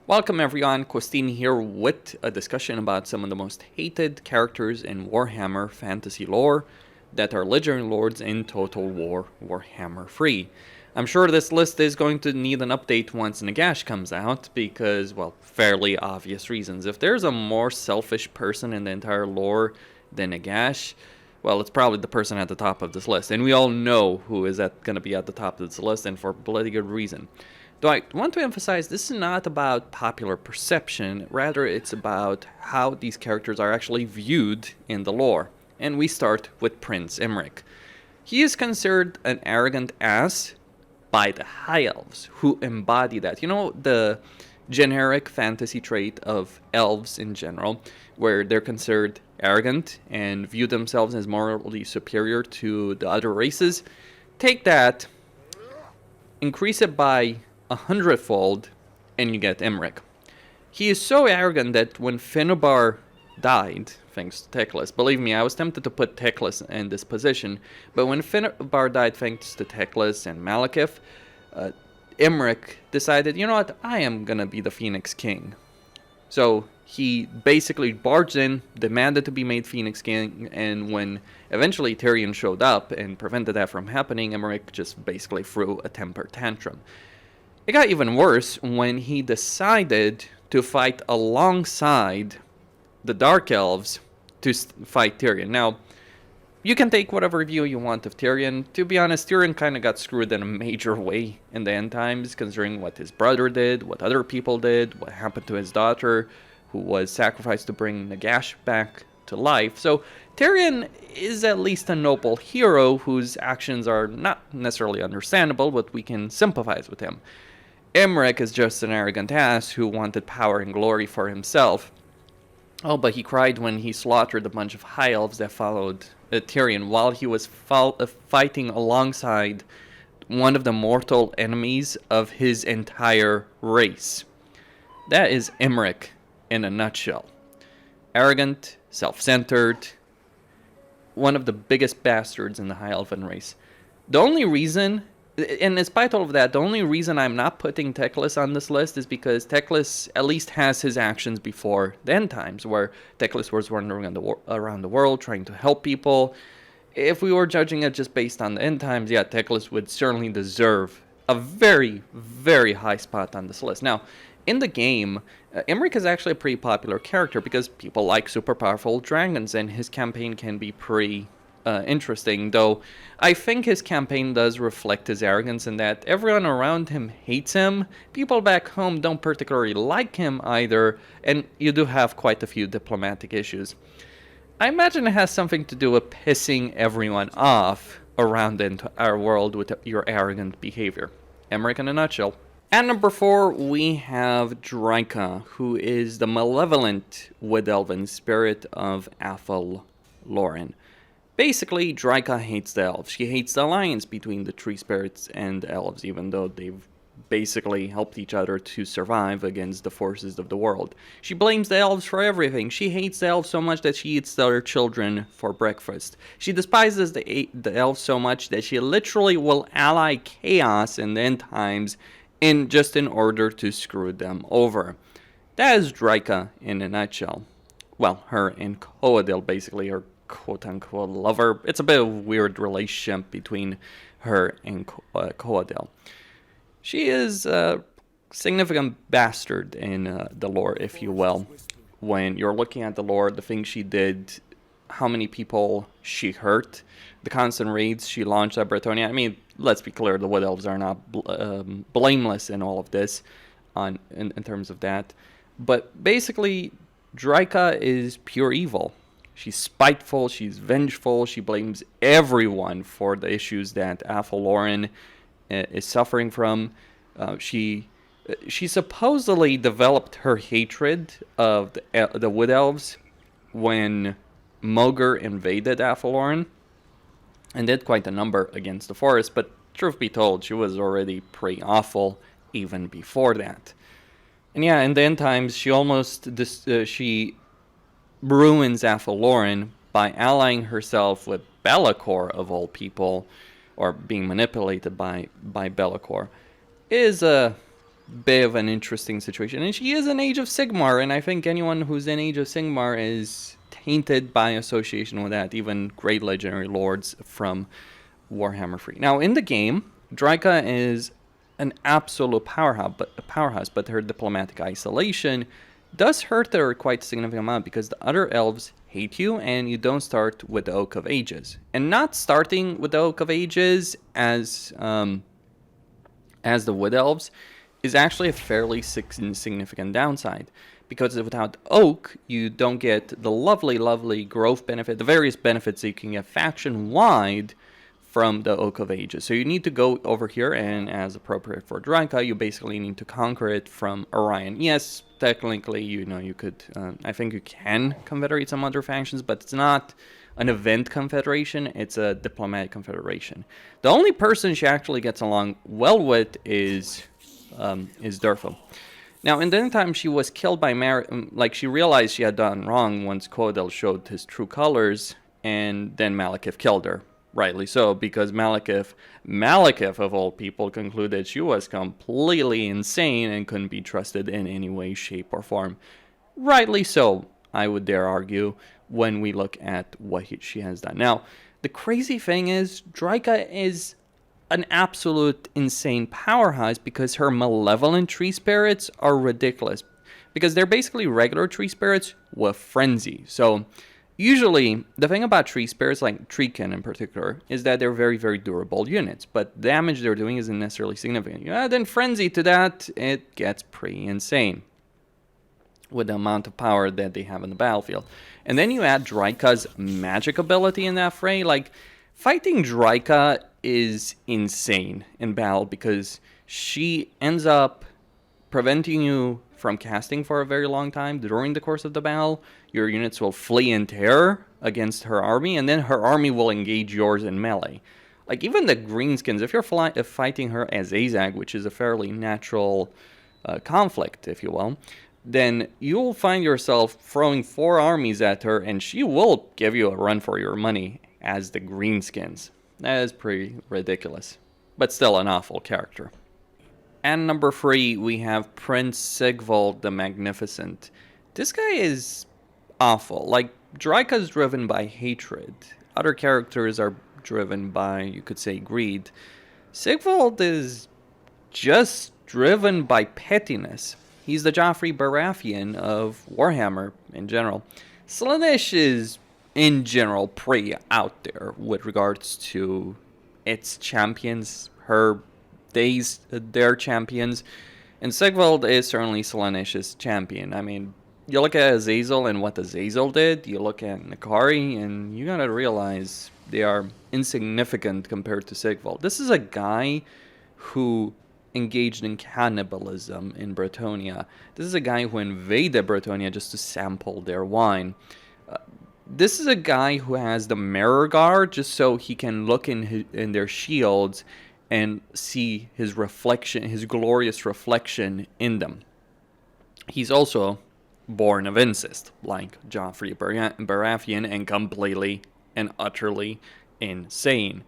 Welcome everyone, Costin here with a discussion about some of the most hated characters in Warhammer fantasy lore that are Legendary Lords in Total War Warhammer 3. I'm sure this list is going to need an update once Nagash comes out because, well, fairly obvious reasons. If there's a more selfish person in the entire lore than Nagash, well, it's probably the person at the top of this list. And we all know who is going to be at the top of this list, and for bloody good reason. Though I want to emphasize, this is not about popular perception, rather it's about how these characters are actually viewed in the lore. And we start with Prince Imrik. He is considered an arrogant ass by the High Elves, who embody that. You know, the generic fantasy trait of elves in general, where they're considered arrogant and view themselves as morally superior to the other races. Take that, increase it by 100-fold, and you get Imrik. He is so arrogant that when Finnebar died, thanks to Teclis, believe me, I was tempted to put Teclis in this position, but when Finnebar died thanks to Teclis and Malekith, Imrik decided, you know what, I am gonna be the Phoenix King. So he basically barged in, demanded to be made Phoenix King, and when eventually Tyrion showed up and prevented that from happening, Imrik just basically threw a temper tantrum. It got even worse when he decided to fight alongside the Dark Elves to fight Tyrion. Now, you can take whatever view you want of Tyrion. To be honest, Tyrion kind of got screwed in a major way in the end times, considering what his brother did, what other people did, what happened to his daughter, who was sacrificed to bring Nagash back to life. So Tyrion is at least a noble hero whose actions are not necessarily understandable, but we can sympathize with him. Imrik is just an arrogant ass who wanted power and glory for himself. Oh, but he cried when he slaughtered a bunch of High Elves that followed Tyrion while he was fighting alongside one of the mortal enemies of his entire race. That is Imrik in a nutshell. Arrogant, self-centered, one of the biggest bastards in the High Elven race. The only reason, and in spite of all of that, the only reason I'm not putting Teclis on this list is because Teclis at least has his actions before the end times, where Teclis was wandering around the world trying to help people. If we were judging it just based on the end times, yeah, Teclis would certainly deserve a very, very high spot on this list. Now, in the game, Imrik is actually a pretty popular character because people like super powerful dragons, and his campaign can be pretty interesting, though I think his campaign does reflect his arrogance in that everyone around him hates him, people back home don't particularly like him either, and you do have quite a few diplomatic issues. I imagine it has something to do with pissing everyone off around the entire world with your arrogant behavior. Imrik in a nutshell. At number 4, we have Drycha, who is the malevolent Wood Elven spirit of Athel Lorem. Basically, Drycha hates the elves. She hates the alliance between the tree spirits and the elves, even though they've basically helped each other to survive against the forces of the world. She blames the elves for everything. She hates the elves so much that she eats their children for breakfast. She despises the elves so much that she literally will ally chaos in the end times in order to screw them over. That is Drycha in a nutshell. Well, her and Coadil basically are quote-unquote lover. It's a bit of a weird relationship between her and Coadil. She is a significant bastard in the lore, if you will. When you're looking at the lore, the things she did, how many people she hurt, the constant raids she launched at Bretonnia. I mean, let's be clear, the Wood Elves are not blameless in all of this in terms of that. But basically, Drycha is pure evil. She's spiteful, she's vengeful, she blames everyone for the issues that Athel Lorem is suffering from. She supposedly developed her hatred of the Wood Elves when Mogr invaded Athel Lorem and did quite a number against the forest, but truth be told, she was already pretty awful even before that. And yeah, in the end times, she she ruins Athel Lorem by allying herself with Be'lakor, of all people, or being manipulated by Be'lakor. It is a bit of an interesting situation. And she is in Age of Sigmar, and I think anyone who's in Age of Sigmar is tainted by association with that, even great legendary lords from Warhammer 3. Now, in the game, Drycha is an absolute powerhouse, but her diplomatic isolation does hurt her quite a significant amount because the other elves hate you and you don't start with the Oak of Ages. And not starting with the Oak of Ages as the Wood Elves is actually a fairly significant downside. Because without Oak, you don't get the lovely growth benefit, the various benefits that you can get faction-wide from the Oak of Ages. So you need to go over here, and as appropriate for Drycha, you basically need to conquer it from Orion. Yes, technically, you could, I think you can confederate some other factions, but it's not an event confederation, it's a diplomatic confederation. The only person she actually gets along well with is Durfo. Now, in the meantime, she was killed by she realized she had done wrong once Codel showed his true colors, and then Malekith killed her. Rightly so, because Malekith of all people concluded she was completely insane and couldn't be trusted in any way, shape, or form. Rightly so, I would dare argue, when we look at what she has done. Now, the crazy thing is, Drycha is an absolute insane powerhouse because her malevolent tree spirits are ridiculous. Because they're basically regular tree spirits with frenzy. So, usually, the thing about tree spirits, like Treekin in particular, is that they're very, very durable units, but damage they're doing isn't necessarily significant. Then Frenzy to that, it gets pretty insane with the amount of power that they have in the battlefield. And then you add Drycha's magic ability in that fray. Like, fighting Drycha is insane in battle because she ends up preventing you from casting for a very long time. During the course of the battle, your units will flee in terror against her army, and then her army will engage yours in melee. Like, even the greenskins, if you're fighting her as Azag, which is a fairly natural conflict, if you will, then you'll find yourself throwing 4 armies at her, and she will give you a run for your money as the greenskins. That is pretty ridiculous, but still an awful character. And number 3, we have Prince Sigvald the Magnificent. This guy is awful. Like, Drycha is driven by hatred. Other characters are driven by, you could say, greed. Sigvald is just driven by pettiness. He's the Joffrey Baratheon of Warhammer in general. Slaanesh is, in general, pretty out there with regards to its champions, their champions, and Sigvald is certainly Slaanesh's champion. I mean, you look at Azazel and what Azazel did, you look at Nakari, and you gotta realize they are insignificant compared to Sigvald. This is a guy who engaged in cannibalism in Bretonnia. This is a guy who invaded Bretonnia just to sample their wine. This is a guy who has the mirror guard just so he can look in their shields and see his reflection, his glorious reflection in them. He's also born of incest, like Joffrey Baratheon, and completely and utterly insane.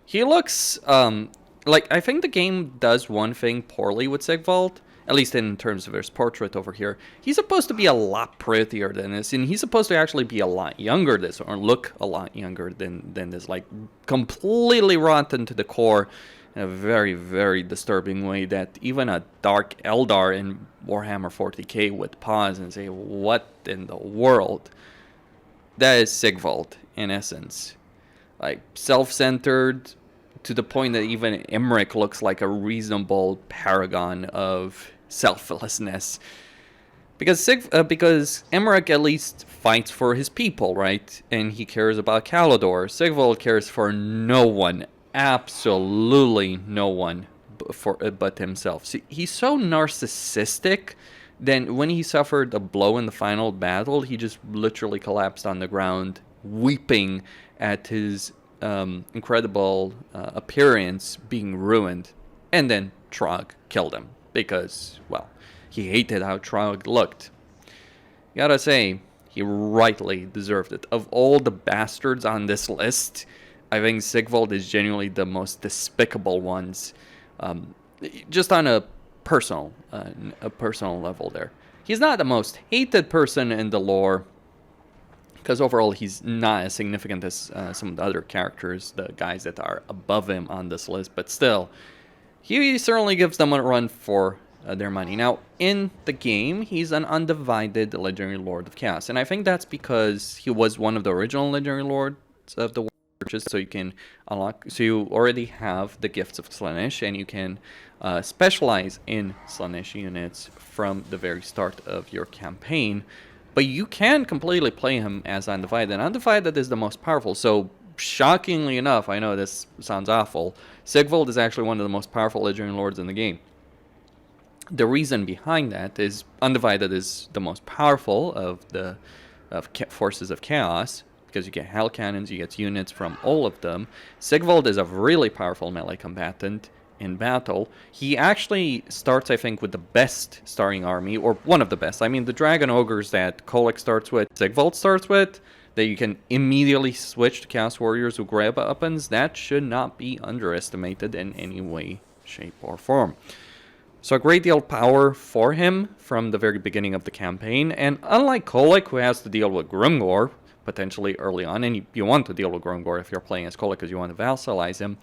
He looks, I think the game does one thing poorly with Sigvald, at least in terms of his portrait over here. He's supposed to be a lot prettier than this, and he's supposed to actually be a lot younger than this, or look a lot younger than this, like completely rotten to the core in a very, very disturbing way that even a Dark Eldar in Warhammer 40k would pause and say, what in the world? That is Sigvald, in essence. Like, self-centered, to the point that even Imrik looks like a reasonable paragon of selflessness. Because Imrik at least fights for his people, right? And he cares about Calador. Sigvald cares for no one, absolutely no one but himself. See, he's so narcissistic that when he suffered a blow in the final battle, he just literally collapsed on the ground, weeping at his incredible appearance being ruined. And then Trog killed him because, well, he hated how Trog looked. Gotta say, he rightly deserved it. Of all the bastards on this list, I think Sigvald is genuinely the most despicable ones. Just on a a personal level there. He's not the most hated person in the lore, because overall he's not as significant as some of the other characters, the guys that are above him on this list, but still, he certainly gives them a run for their money. Now, in the game, he's an undivided Legendary Lord of Chaos, and I think that's because he was one of the original Legendary Lords of the Churches, so you can unlock, so you already have the gifts of Slaanesh, and you can specialize in Slaanesh units from the very start of your campaign. But you can completely play him as Undivided, and Undivided is the most powerful. So, shockingly enough, I know this sounds awful, Sigvald is actually one of the most powerful Legendary Lords in the game. The reason behind that is Undivided is the most powerful of the forces of Chaos, because you get Hell Cannons, you get units from all of them. Sigvald is a really powerful melee combatant in battle. He actually starts, I think, with the best starting army, or one of the best. I mean, the Dragon Ogres that Kolek starts with, Sigvald starts with, that you can immediately switch to Chaos Warriors who grab weapons, that should not be underestimated in any way, shape, or form. So a great deal of power for him from the very beginning of the campaign, and unlike Kolek, who has to deal with Grimgor, potentially early on, and you want to deal with Grimgor if you're playing as Kolek because you want to vassalize him,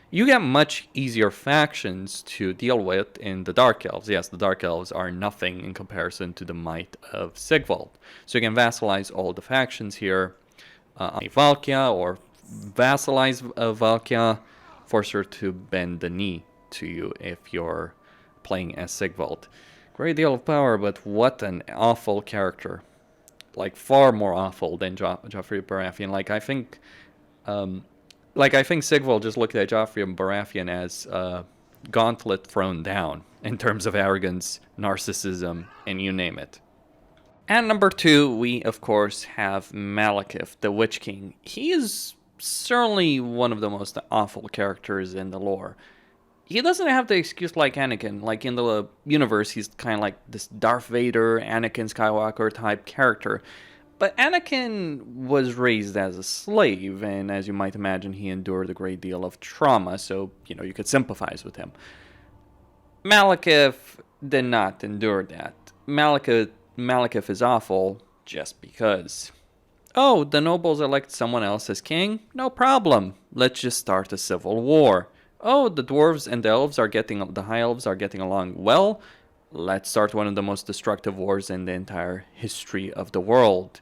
you get much easier factions to deal with in the Dark Elves. Yes, the Dark Elves are nothing in comparison to the might of Sigvald. So you can vassalize all the factions here. Valkia, or vassalize Valkia, force her to bend the knee to you if you're playing as Sigvald. Great deal of power, but what an awful character. Like, far more awful than Joffrey Baratheon. I think Sigvald just looked at Joffrey and Baratheon as gauntlet thrown down in terms of arrogance, narcissism, and you name it. And number 2, we of course have Malekith, the Witch King. He is certainly one of the most awful characters in the lore. He doesn't have the excuse like Anakin. Like, in the universe, he's kind of like this Darth Vader, Anakin Skywalker type character. But Anakin was raised as a slave, and as you might imagine, he endured a great deal of trauma, so, you could sympathize with him. Malekith did not endure that. Malekith is awful just because. Oh, the nobles elect someone else as king? No problem. Let's just start a civil war. Oh, the dwarves and the high elves are getting along well. Let's start one of the most destructive wars in the entire history of the world.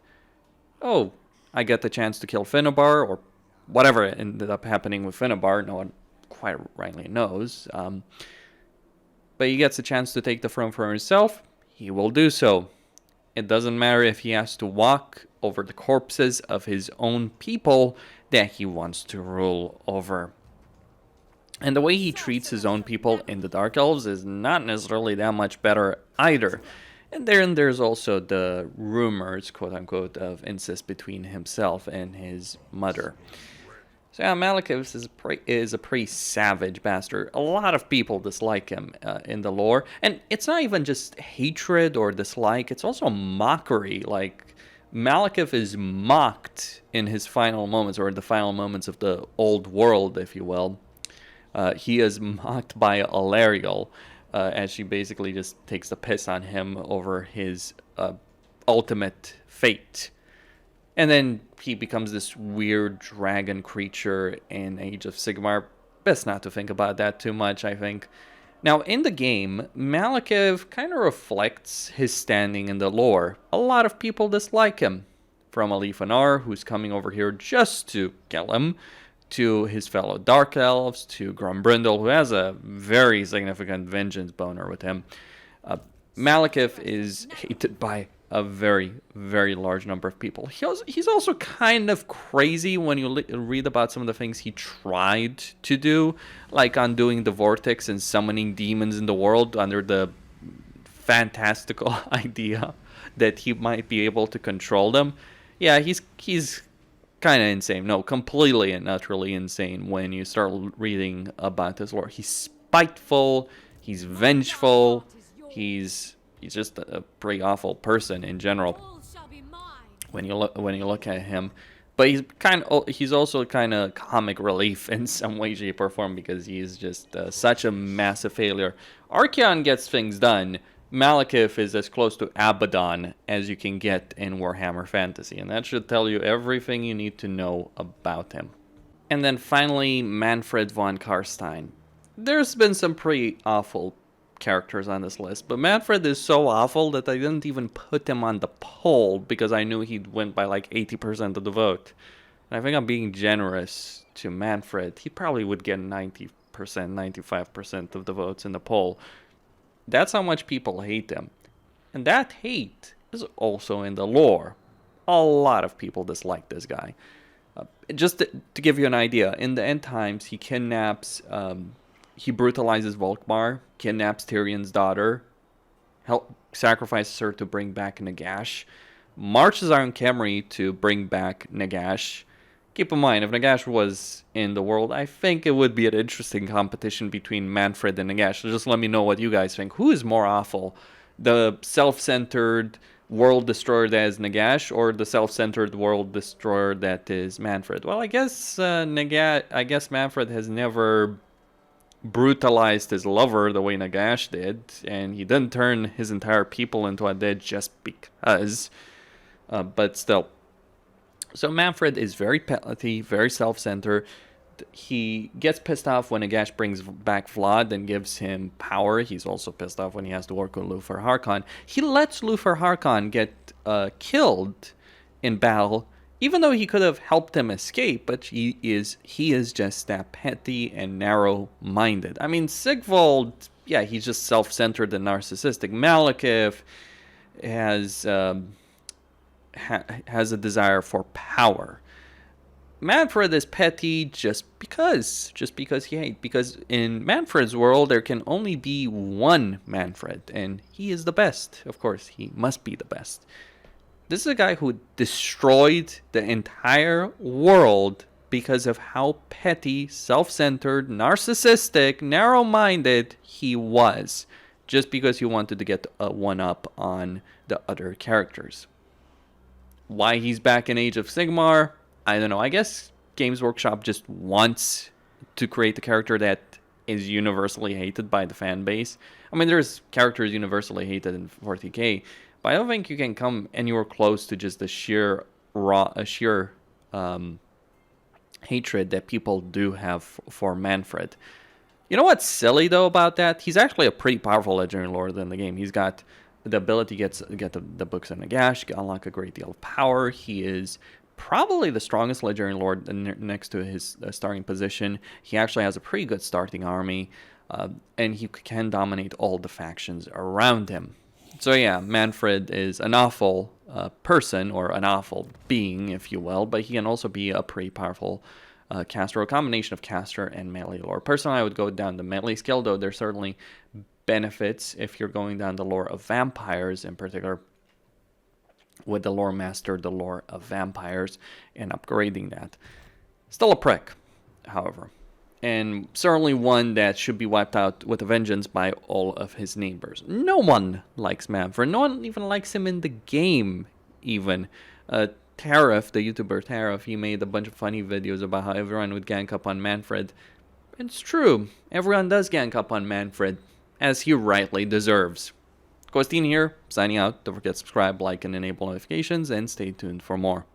Oh, I get the chance to kill Finnebar, or whatever ended up happening with Finnebar. No one quite rightly knows. But he gets a chance to take the throne for himself. He will do so. It doesn't matter if he has to walk over the corpses of his own people that he wants to rule over. And the way he treats his own people in the Dark Elves is not necessarily that much better either. And then there's also the rumors, quote-unquote, of incest between himself and his mother. So yeah, Malekith is a pretty savage bastard. A lot of people dislike him in the lore. And it's not even just hatred or dislike, it's also mockery. Like, Malekith is mocked in his final moments, or the final moments of the old world, if you will. He is mocked by Alariel, as she basically just takes the piss on him over his ultimate fate. And then he becomes this weird dragon creature in Age of Sigmar. Best not to think about that too much, I think. Now, in the game, Malekith kind of reflects his standing in the lore. A lot of people dislike him. From Alifanar, who's coming over here just to kill him, to his fellow Dark Elves, to Grombrindle, who has a very significant vengeance boner with him. Malekith is hated by a very, very large number of people. He's also kind of crazy when you read about some of the things he tried to do, like undoing the vortex and summoning demons in the world under the fantastical idea that he might be able to control them. Yeah, he's kind of insane. No, completely and utterly insane when you start reading about his lore. He's spiteful, he's vengeful, he's just a pretty awful person in general when you look at him. But he's also kind of comic relief in some way, shape, or form, because he's just such a massive failure. Archaon gets things done. Malekith is as close to Abaddon as you can get in Warhammer Fantasy, and that should tell you everything you need to know about him. And then finally, Manfred von Carstein. There's been some pretty awful characters on this list, but Manfred is so awful that I didn't even put him on the poll because I knew he'd win by like 80% of the vote. And I think I'm being generous to Manfred. He probably would get 90%, 95% of the votes in the poll. That's how much people hate him. And that hate is also in the lore. A lot of people dislike this guy. Just to give you an idea, in the end times, he kidnaps... he brutalizes Volkmar, kidnaps Tyrion's daughter, sacrifices her to bring back Nagash, marches on Khemri to bring back Nagash. Keep in mind, if Nagash was in the world, I think it would be an interesting competition between Manfred and Nagash. So just let me know what you guys think. Who is more awful? The self-centered world destroyer that is Nagash, or the self-centered world destroyer that is Manfred? Well, I guess Manfred has never brutalized his lover the way Nagash did, and he didn't turn his entire people into undead just because. But still. So Manfred is very petty, very self-centered. He gets pissed off when Nagash brings back Vlad and gives him power. He's also pissed off when he has to work with Luther Harkon. He lets Luther Harkon get killed in battle, even though he could have helped him escape, but he is just that petty and narrow-minded. I mean, Sigvald, yeah, he's just self-centered and narcissistic. Malekith has a desire for power. Manfred is petty just because he hates. Because in Manfred's world, there can only be one Manfred, and he is the best. Of course, he must be the best. This is a guy who destroyed the entire world because of how petty, self-centered, narcissistic, narrow-minded he was. Just because he wanted to get a one-up on the other characters. Why he's back in Age of Sigmar, I don't know. I guess Games Workshop just wants to create a character that is universally hated by the fan base. I mean, there's characters universally hated in 40k, but I don't think you can come anywhere close to just the sheer hatred that people do have for Manfred. You know what's silly though about that? He's actually a pretty powerful legendary lord in the game. He's got the ability to get the books of Nagash, unlock a great deal of power. He is probably the strongest legendary lord next to his starting position. He actually has a pretty good starting army, and he can dominate all the factions around him. So yeah, Manfred is an awful person, or an awful being, if you will, but he can also be a pretty powerful caster, a combination of caster and melee lore. Personally, I would go down the melee skill, though there's certainly benefits if you're going down the lore of vampires, in particular with the lore master, the lore of vampires, and upgrading that. Still a prick, however, and certainly one that should be wiped out with a vengeance by all of his neighbors. No one likes Manfred. No one even likes him in the game, even. Tariff, the YouTuber Tariff, he made a bunch of funny videos about how everyone would gank up on Manfred. It's true. Everyone does gank up on Manfred, as he rightly deserves. Costin here, signing out. Don't forget to subscribe, like, and enable notifications, and stay tuned for more.